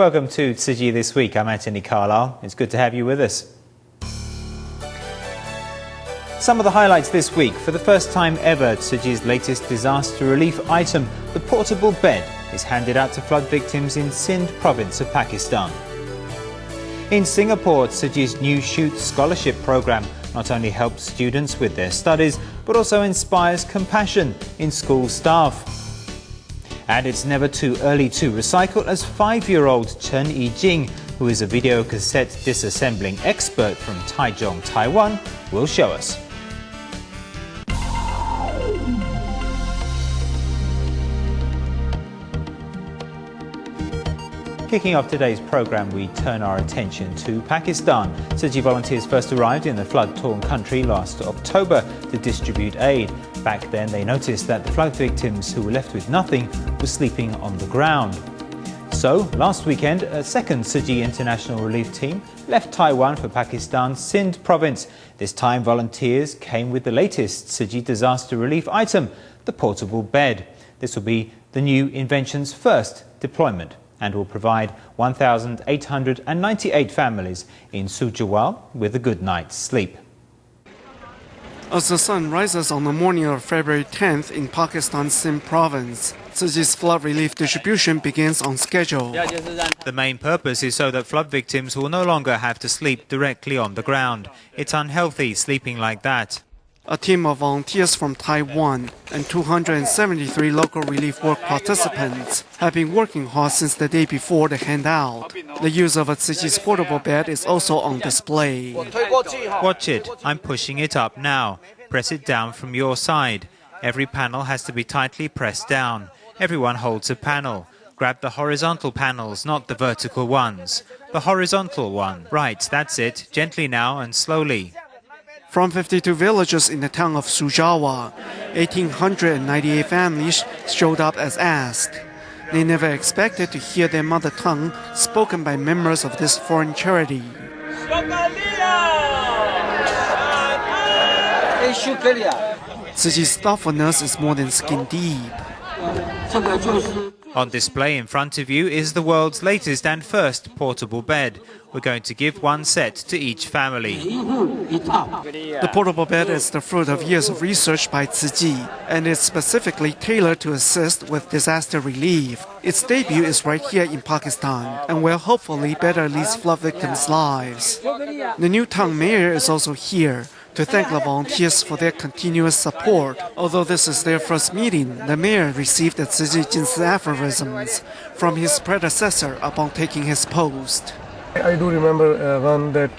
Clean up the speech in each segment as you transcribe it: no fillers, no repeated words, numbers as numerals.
Welcome to TzuChi This Week. I'm Anthony Carlisle. It's good to have you with us. Some of the highlights this week. For the first time ever, TzuChi's latest disaster relief item, the portable bed, is handed out to flood victims in Sindh province of Pakistan. In Singapore, TzuChi's new Shoot Scholarship program not only helps students with their studies, but also inspires compassion in school staff. And it's never too early to recycle, as 5-year-old Chen Yijing, who is a video cassette disassembling expert from Taichung, Taiwan, will show us. Kicking off today's programme, we turn our attention to Pakistan. TzuChi volunteers first arrived in the flood-torn country last October to distribute aid. Back then, they noticed that the flood victims who were left with nothing were sleeping on the ground. So, last weekend, a second TzuChi International Relief Team left Taiwan for Pakistan's Sindh province. This time, volunteers came with the latest TzuChi disaster relief item, the portable bed. This will be the new invention's first deployment and will provide 1,898 families in Sujawal with a good night's sleep. As the sun rises on the morning of February 10th in Pakistan's Sindh province, TzuChi's flood relief distribution begins on schedule. The main purpose is so that flood victims will no longer have to sleep directly on the ground. It's unhealthy sleeping like that. A team of volunteers from Taiwan and 273 local relief work participants have been working hard since the day before the handout. The use of a TzuChi's portable bed is also on display. Watch it. I'm pushing it up now. Press it down from your side. Every panel has to be tightly pressed down. Everyone holds a panel. Grab the horizontal panels, not the vertical ones. The horizontal one. Right, that's it. Gently now and slowly. From 52 villages in the town of Sujawal, 1,898 families showed up as asked. They never expected to hear their mother tongue spoken by members of this foreign charity. TzuChi's thoughtfulness is more than skin deep. On display in front of you is the world's latest and first portable bed. We're going to give one set to each family. The portable bed is the fruit of years of research by Tzu Chi and is specifically tailored to assist with disaster relief. Its debut is right here in Pakistan and will hopefully better these flood victims' lives. The new town mayor is also here to thank the volunteers for their continuous support. Although this is their first meeting, the mayor received the Tzu Chi Jinsi aphorisms from his predecessor upon taking his post. I do remember one that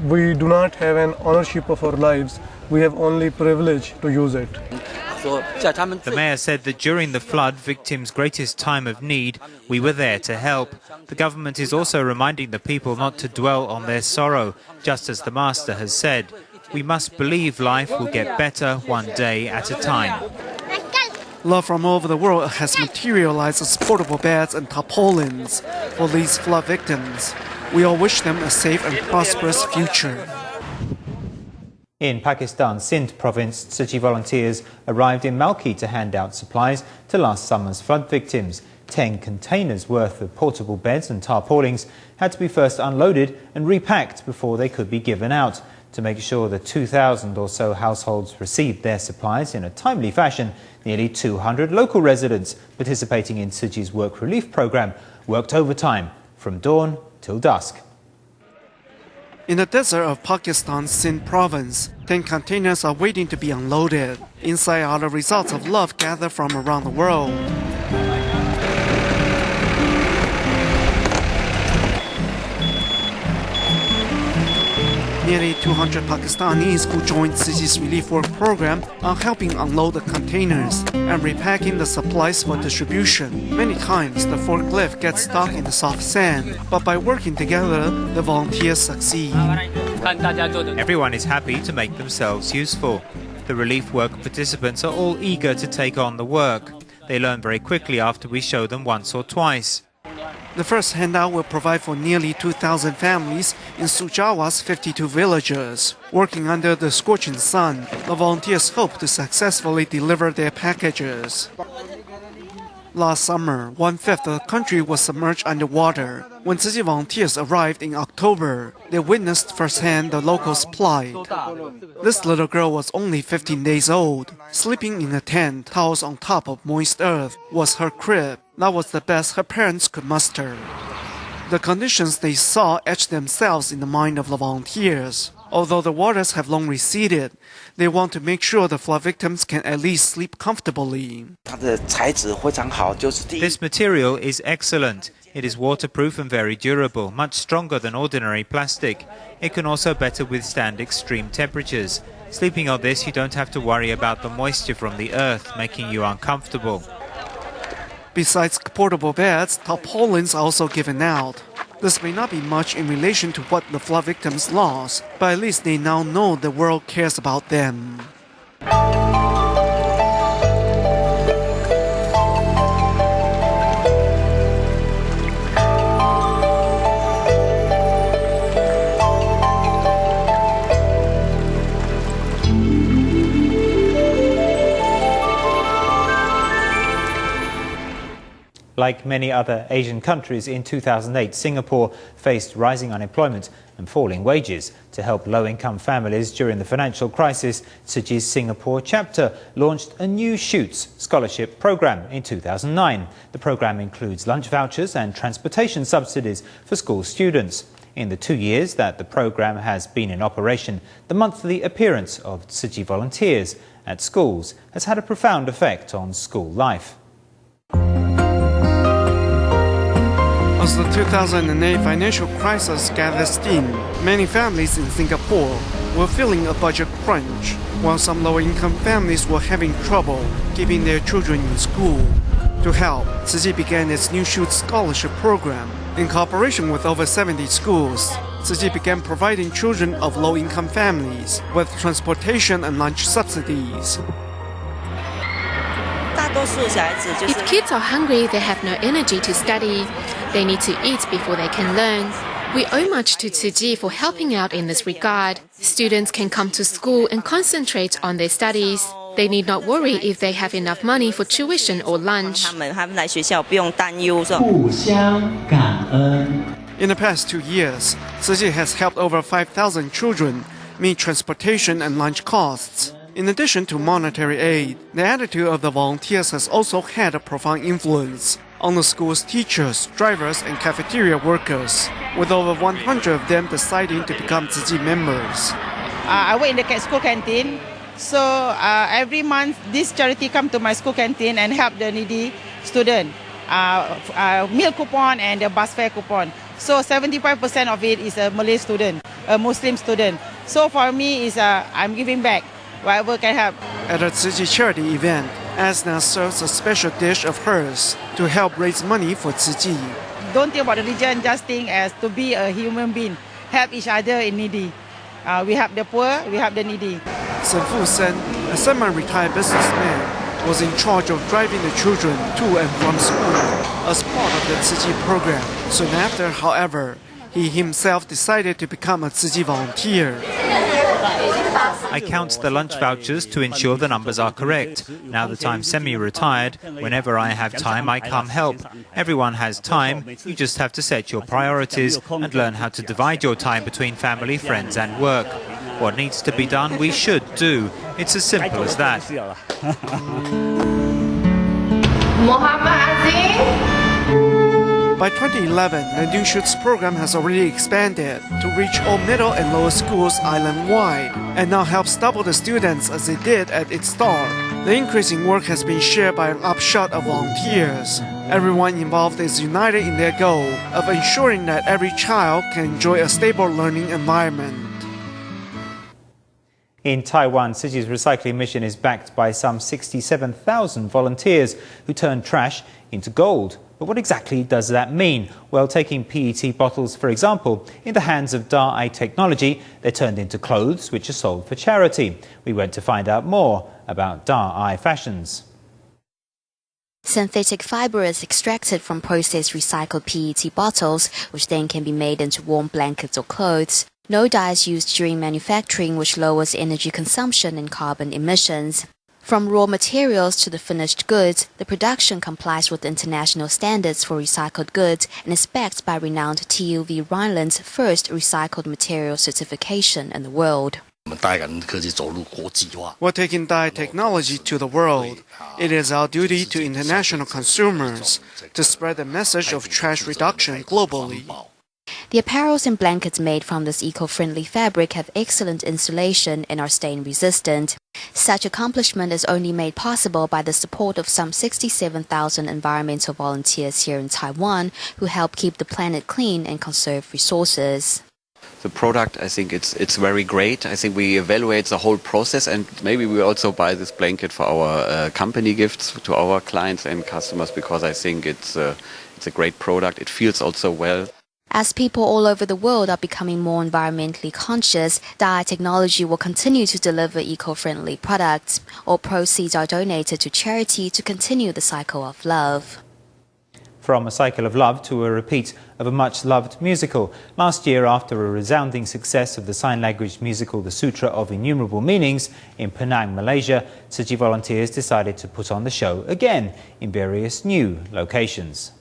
we do not have an ownership of our lives, we have only privilege to use it. The mayor said that during the flood victims' greatest time of need, we were there to help. The government is also reminding the people not to dwell on their sorrow, just as the master has said. We must believe life will get better one day at a time. Love from all over the world has materialized as portable beds and tarpaulins for these flood victims. We all wish them a safe and prosperous future. In Pakistan's Sindh province, TzuChi volunteers arrived in Malki to hand out supplies to last summer's flood victims. 10 containers worth of portable beds and tarpaulins had to be first unloaded and repacked before they could be given out. To make sure the 2,000 or so households received their supplies in a timely fashion, nearly 200 local residents participating in TzuChi's work relief program worked overtime from dawn till dusk. In the desert of Pakistan's Sindh province, 10 containers are waiting to be unloaded. Inside are the results of love gathered from around the world. Nearly 200 Pakistanis who joined TzuChi's relief work program are helping unload the containers and repacking the supplies for distribution. Many times the forklift gets stuck in the soft sand, but by working together, the volunteers succeed. Everyone is happy to make themselves useful. The relief work participants are all eager to take on the work. They learn very quickly after we show them once or twice. The first handout will provide for nearly 2,000 families in Sujawal's 52 villages. Working under the scorching sun, the volunteers hope to successfully deliver their packages. Last summer, 1/5 of the country was submerged underwater. When Tzu Chi volunteers arrived in October, they witnessed firsthand the locals' plight. This little girl was only 15 days old. Sleeping in a tent, towels on top of moist earth, was her crib. That was the best her parents could muster. The conditions they saw etched themselves in the mind of the volunteers. Although the waters have long receded, they want to make sure the flood victims can at least sleep comfortably. This material is excellent. It is waterproof and very durable, much stronger than ordinary plastic. It can also better withstand extreme temperatures. Sleeping on this, you don't have to worry about the moisture from the earth making you uncomfortable. Besides portable beds, tarpaulins are also given out. This may not be much in relation to what the flood victims lost, but at least they now know the world cares about them. Like many other Asian countries, in 2008, Singapore faced rising unemployment and falling wages. To help low-income families during the financial crisis, Tzu Chi's Singapore chapter launched a new Shoots scholarship program in 2009. The program includes lunch vouchers and transportation subsidies for school students. In the 2 years that the program has been in operation, the monthly appearance of Tzu Chi volunteers at schools has had a profound effect on school life. As the 2008 financial crisis gathered steam, many families in Singapore were feeling a budget crunch, while some low-income families were having trouble keeping their children in school. To help, Tzu Chi began its new Shoots scholarship program. In cooperation with over 70 schools, Tzu Chi began providing children of low-income families with transportation and lunch subsidies. If kids are hungry, they have no energy to study. They need to eat before they can learn. We owe much to Tzu Chi for helping out in this regard. Students can come to school and concentrate on their studies. They need not worry if they have enough money for tuition or lunch. In the past 2 years, Tzu Chi has helped over 5,000 children meet transportation and lunch costs. In addition to monetary aid, the attitude of the volunteers has also had a profound influence on the school's teachers, drivers, and cafeteria workers, with over 100 of them deciding to become Tzu Chi members. I work in the school canteen, so every month this charity come to my school canteen and help the needy student, meal coupon and the bus fare coupon. So 75% of it is a Malay student, a Muslim student. So for me, I'm giving back whatever can help. At a Tzu Chi charity event, Asna serves a special dish of hers to help raise money for Tzu Chi. Don't think about religion, just think as to be a human being. Help each other in needy. We help the poor, we help the needy. Sen Fu Sen, a semi-retired businessman, was in charge of driving the children to and from school as part of the Tzu Chi program. Soon after, however, he himself decided to become a Tzu Chi volunteer. I count the lunch vouchers to ensure the numbers are correct. Now that I'm semi-retired, whenever I have time, I come help. Everyone has time. You just have to set your priorities and learn how to divide your time between family, friends and work. What needs to be done, we should do. It's as simple as that. By 2011, the New Shoots program has already expanded to reach all middle and lower schools island-wide, and now helps double the students as it did at its start. The increasing work has been shared by an upshot of volunteers. Everyone involved is united in their goal of ensuring that every child can enjoy a stable learning environment. In Taiwan, Tzu Chi's recycling mission is backed by some 67,000 volunteers who turn trash into gold. But what exactly does that mean? Well, taking PET bottles, for example, in the hands of Tzu technology, they're turned into clothes which are sold for charity. We went to find out more about Tzu fashions. Synthetic fiber is extracted from processed recycled PET bottles, which then can be made into warm blankets or clothes. No dye is used during manufacturing, which lowers energy consumption and carbon emissions. From raw materials to the finished goods, the production complies with international standards for recycled goods and is backed by renowned TUV Rhineland's first recycled material certification in the world. We're taking dye technology to the world. It is our duty to international consumers to spread the message of trash reduction globally. The apparels and blankets made from this eco-friendly fabric have excellent insulation and are stain-resistant. Such accomplishment is only made possible by the support of some 67,000 environmental volunteers here in Taiwan who help keep the planet clean and conserve resources. The product, I think it's very great. I think we evaluate the whole process, and maybe we also buy this blanket for our company gifts to our clients and customers, because I think it's a great product. It feels also well. As people all over the world are becoming more environmentally conscious, dye technology will continue to deliver eco-friendly products. All proceeds are donated to charity to continue the cycle of love. From a cycle of love to a repeat of a much-loved musical. Last year, after a resounding success of the sign language musical The Sutra of Innumerable Meanings in Penang, Malaysia, Tzu Chi volunteers decided to put on the show again in various new locations.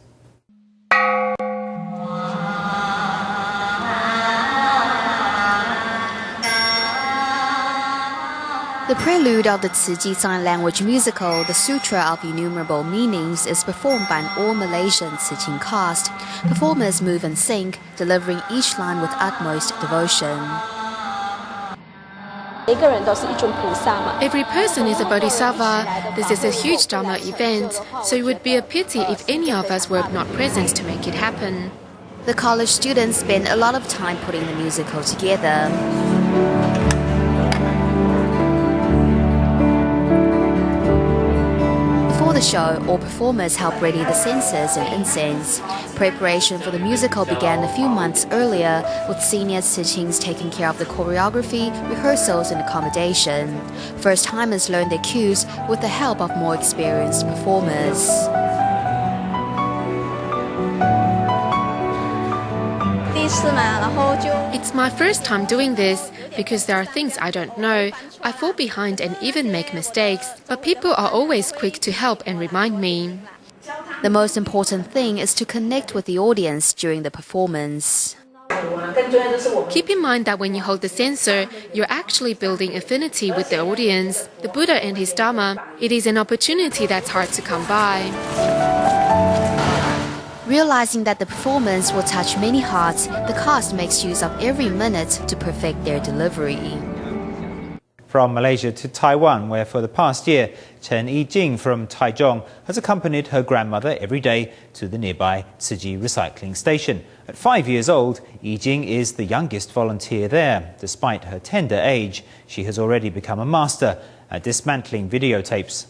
The prelude of the Tzu Chi sign language musical, The Sutra of Innumerable Meanings, is performed by an all-Malaysian Tzu Chi cast. Performers move in sync, delivering each line with utmost devotion. Every person is a bodhisattva. This is a huge Dharma event, so it would be a pity if any of us were not present to make it happen. The college students spend a lot of time putting the musical together. Before the show, all performers help ready the censers and incense. Preparation for the musical began a few months earlier, with senior Tzu Chis taking care of the choreography, rehearsals and accommodation. First-timers learn their cues with the help of more experienced performers. It's my first time doing this. Because there are things I don't know, I fall behind and even make mistakes, but people are always quick to help and remind me. The most important thing is to connect with the audience during the performance. Keep in mind that when you hold the censer, you're actually building affinity with the audience. The Buddha and his Dharma, it is an opportunity that's hard to come by. Realizing that the performance will touch many hearts, the cast makes use of every minute to perfect their delivery. From Malaysia to Taiwan, where for the past year, Chen Yijing from Taichung has accompanied her grandmother every day to the nearby Tzu Chi recycling station. At 5 years old, Yijing is the youngest volunteer there. Despite her tender age, she has already become a master at dismantling videotapes.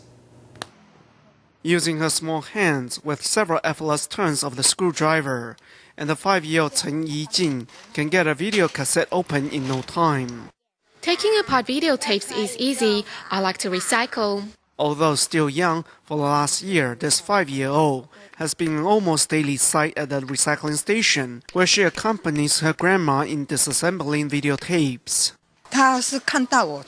Using her small hands with several effortless turns of the screwdriver, and the 5-year-old Chen Yijing can get a video cassette open in no time. Taking apart videotapes is easy. I like to recycle. Although still young, for the last year, this 5-year-old has been an almost daily sight at the recycling station, where she accompanies her grandma in disassembling videotapes.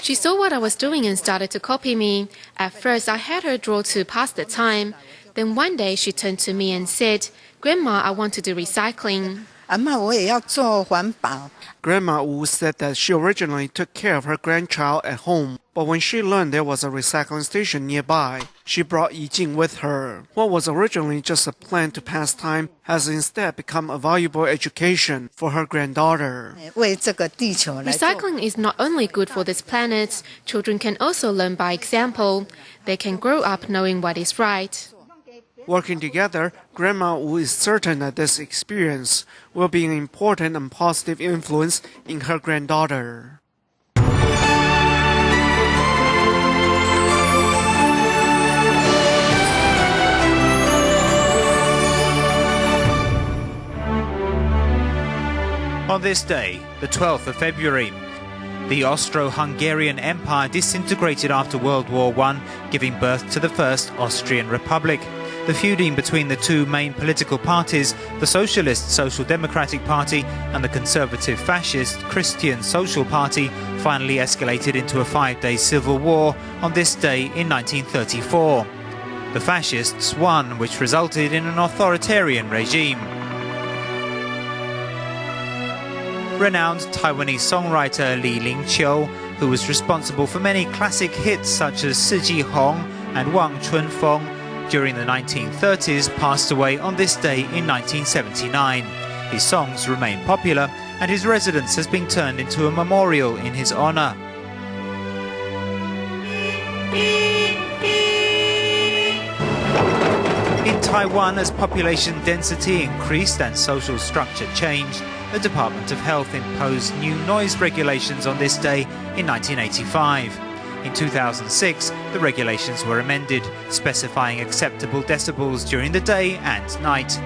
She saw what I was doing and started to copy me. At first, I had her draw to pass the time. Then one day, she turned to me and said, "Grandma, I want to do recycling." Grandma Wu said that she originally took care of her grandchild at home, but when she learned there was a recycling station nearby, she brought Yijing with her. What was originally just a plan to pass time has instead become a valuable education for her granddaughter. Recycling is not only good for this planet, children can also learn by example. They can grow up knowing what is right. Working together, Grandma Wu is certain that this experience will be an important and positive influence in her granddaughter. On this day, the 12th of February, the Austro-Hungarian Empire disintegrated after World War I, giving birth to the First Austrian Republic. The feuding between the two main political parties, the Socialist Social Democratic Party and the Conservative Fascist Christian Social Party, finally escalated into a 5-day civil war on this day in 1934. The fascists won, which resulted in an authoritarian regime. Renowned Taiwanese songwriter Li Lingqiu, who was responsible for many classic hits such as Shi Ji Hong and Wang Chun Feng during the 1930s, passed away on this day in 1979. His songs remain popular and his residence has been turned into a memorial in his honor. In Taiwan, as population density increased and social structure changed, the Department of Health imposed new noise regulations on this day in 1985. In 2006, the regulations were amended, specifying acceptable decibels during the day and night.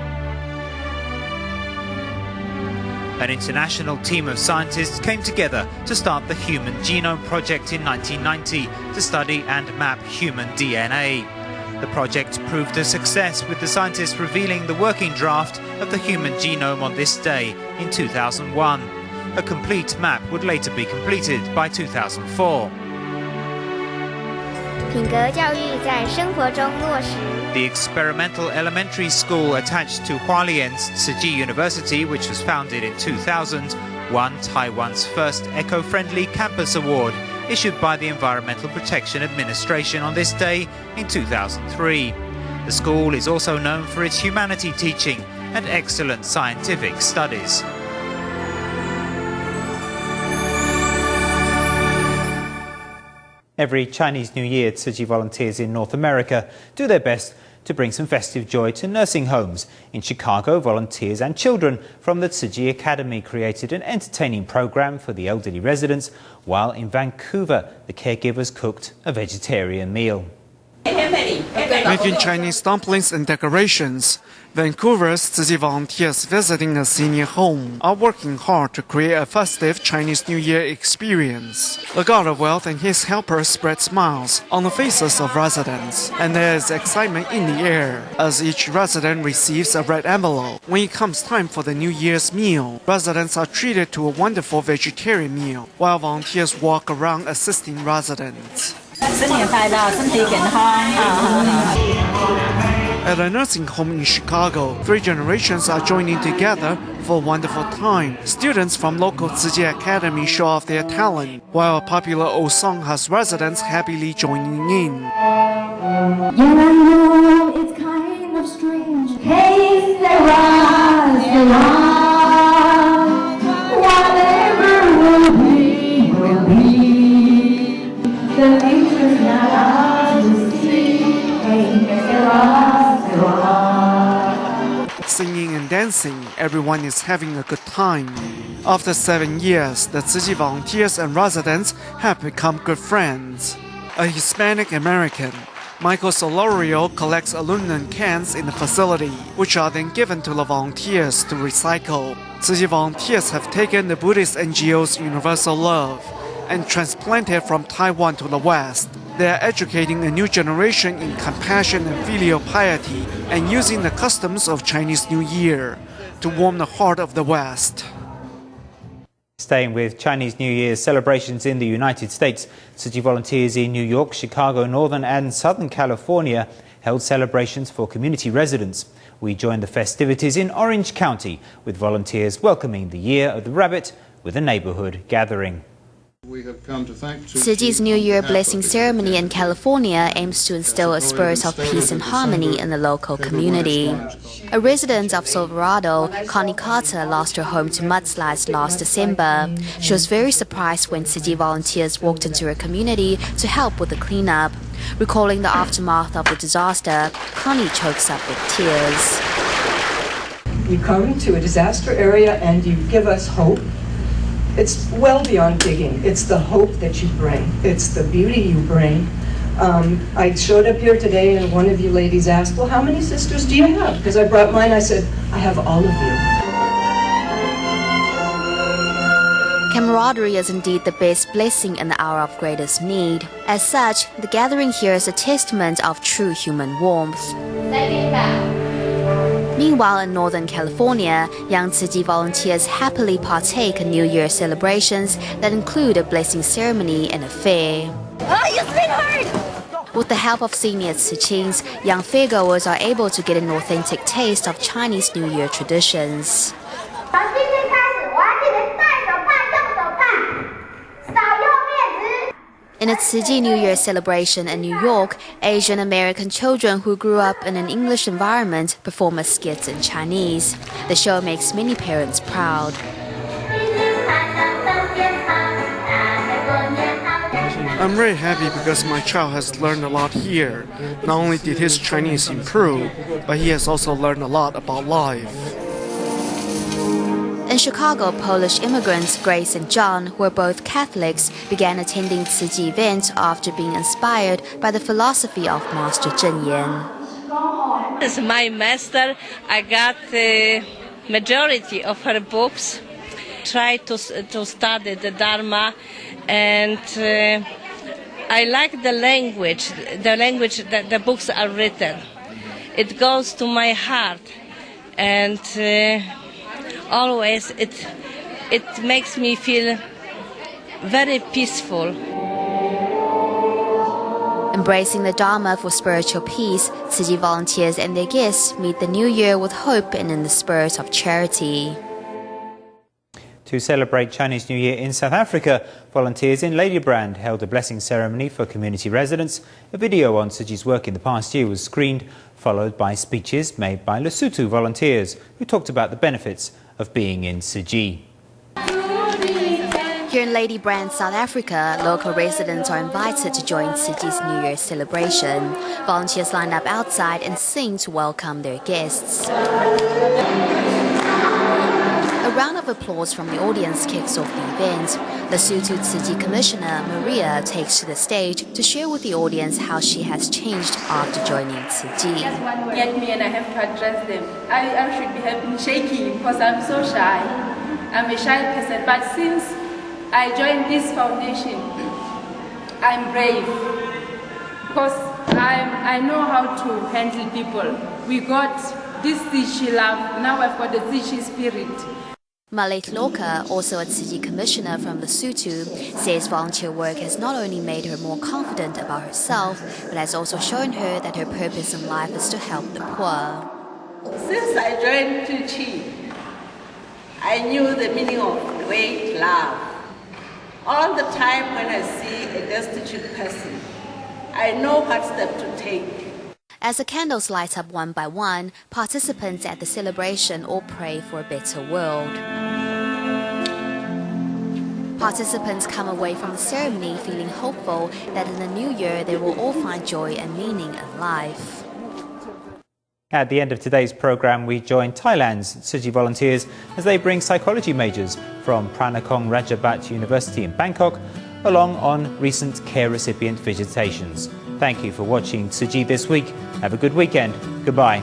An international team of scientists came together to start the Human Genome Project in 1990 to study and map human DNA. The project proved a success, with the scientists revealing the working draft of the human genome on this day in 2001. A complete map would later be completed by 2004. The experimental elementary school attached to Hualien's Tzu Chi University, which was founded in 2000, won Taiwan's first eco-friendly campus award, issued by the Environmental Protection Administration on this day in 2003. The school is also known for its humanity teaching and excellent scientific studies. Every Chinese New Year, Tzu Chi volunteers in North America do their best to bring some festive joy to nursing homes. In Chicago, volunteers and children from the Tzu Chi Academy created an entertaining program for the elderly residents, while in Vancouver, the caregivers cooked a vegetarian meal. Making Chinese dumplings and decorations, Vancouver's Tzu Chi volunteers visiting a senior home are working hard to create a festive Chinese New Year experience. The God of Wealth and his helpers spread smiles on the faces of residents, and there is excitement in the air as each resident receives a red envelope. When it comes time for the New Year's meal, residents are treated to a wonderful vegetarian meal, while volunteers walk around assisting residents. At a nursing home in Chicago, 3 generations are joining together for a wonderful time. Students from local Tzu Chi Academy show off their talent, while a popular old song has residents happily joining in. Yeah, I know it's kind of strange. Hey, Sarah, whatever will be, will be. The future's not ours to see. Hey, Sarah. Singing and dancing, everyone is having a good time. After 7 years, the Tzu Chi volunteers and residents have become good friends. A Hispanic American, Michael Solorio, collects aluminum cans in the facility, which are then given to the volunteers to recycle. Tzu Chi volunteers have taken the Buddhist NGO's Universal Love and transplanted from Taiwan to the West. They are educating a new generation in compassion and filial piety and using the customs of Chinese New Year to warm the heart of the West. Staying with Chinese New Year's celebrations in the United States, Tzu Chi volunteers in New York, Chicago, Northern and Southern California held celebrations for community residents. We joined the festivities in Orange County with volunteers welcoming the Year of the Rabbit with a neighborhood gathering. Tzu Chi's New Year blessing ceremony in California aims to instill a spirit of peace and harmony in the local community. A resident of Silverado, Connie Carter, lost her home to mudslides last December. She was very surprised when Tzu Chi volunteers walked into her community to help with the cleanup. Recalling the aftermath of the disaster, Connie chokes up with tears. You come to a disaster area and you give us hope. It's well beyond digging. It's the hope that you bring. It's the beauty you bring. I showed up here today and one of you ladies asked, well, how many sisters do you have? Because I brought mine. I said, I have all of you. Camaraderie is indeed the best blessing in the hour of greatest need. As such, the gathering here is a testament of true human warmth. Meanwhile, in Northern California, young TzuChi volunteers happily partake in New Year celebrations that include a blessing ceremony and a fair. Oh, you spin hard! With the help of senior TzuChis, young fairgoers are able to get an authentic taste of Chinese New Year traditions. In a TzuChi New Year celebration in New York, Asian American children who grew up in an English environment perform a skit in Chinese. The show makes many parents proud. I'm very happy because my child has learned a lot here. Not only did his Chinese improve, but he has also learned a lot about life. In Chicago, Polish immigrants Grace and John, who are both Catholics, began attending TzuChi events after being inspired by the philosophy of Master Zheng Yan. As my master, I got the majority of her books, tried to study the Dharma, and I like the language that the books are written. It goes to my heart, and always it makes me feel very peaceful. Embracing the Dharma for spiritual peace, TzuChi volunteers and their guests meet the new year with hope and in the spirit of charity. To celebrate Chinese New Year in South Africa, volunteers in Ladybrand held a blessing ceremony for community residents. A video on TzuChi's work in the past year was screened, followed by speeches made by Lesotho volunteers who talked about the benefits of being in TzuChi. Here in Ladybrand, South Africa, local residents are invited to join TzuChi's New Year celebration. Volunteers line up outside and sing to welcome their guests. A round of applause from the audience kicks off the event. Lesotho TzuChi Commissioner Maria takes to the stage to share with the audience how she has changed after joining TzuChi. One get me and I have to address them. I should be having shaking because I'm so shy. I'm a shy person, but since I joined this foundation, I'm brave because I know how to handle people. We got this TzuChi love, now I've got the TzuChi spirit. Malet Loka, also a TzuChi commissioner from Lesotho, says volunteer work has not only made her more confident about herself, but has also shown her that her purpose in life is to help the poor. Since I joined TzuChi, I knew the meaning of great love. All the time when I see a destitute person, I know what step to take. As the candles light up one by one, participants at the celebration all pray for a better world. Participants come away from the ceremony feeling hopeful that in the new year they will all find joy and meaning in life. At the end of today's programme, we join Thailand's TzuChi volunteers as they bring psychology majors from Pranakong Ratchabat University in Bangkok along on recent care recipient visitations. Thank you for watching TzuChi this week. Have a good weekend. Goodbye.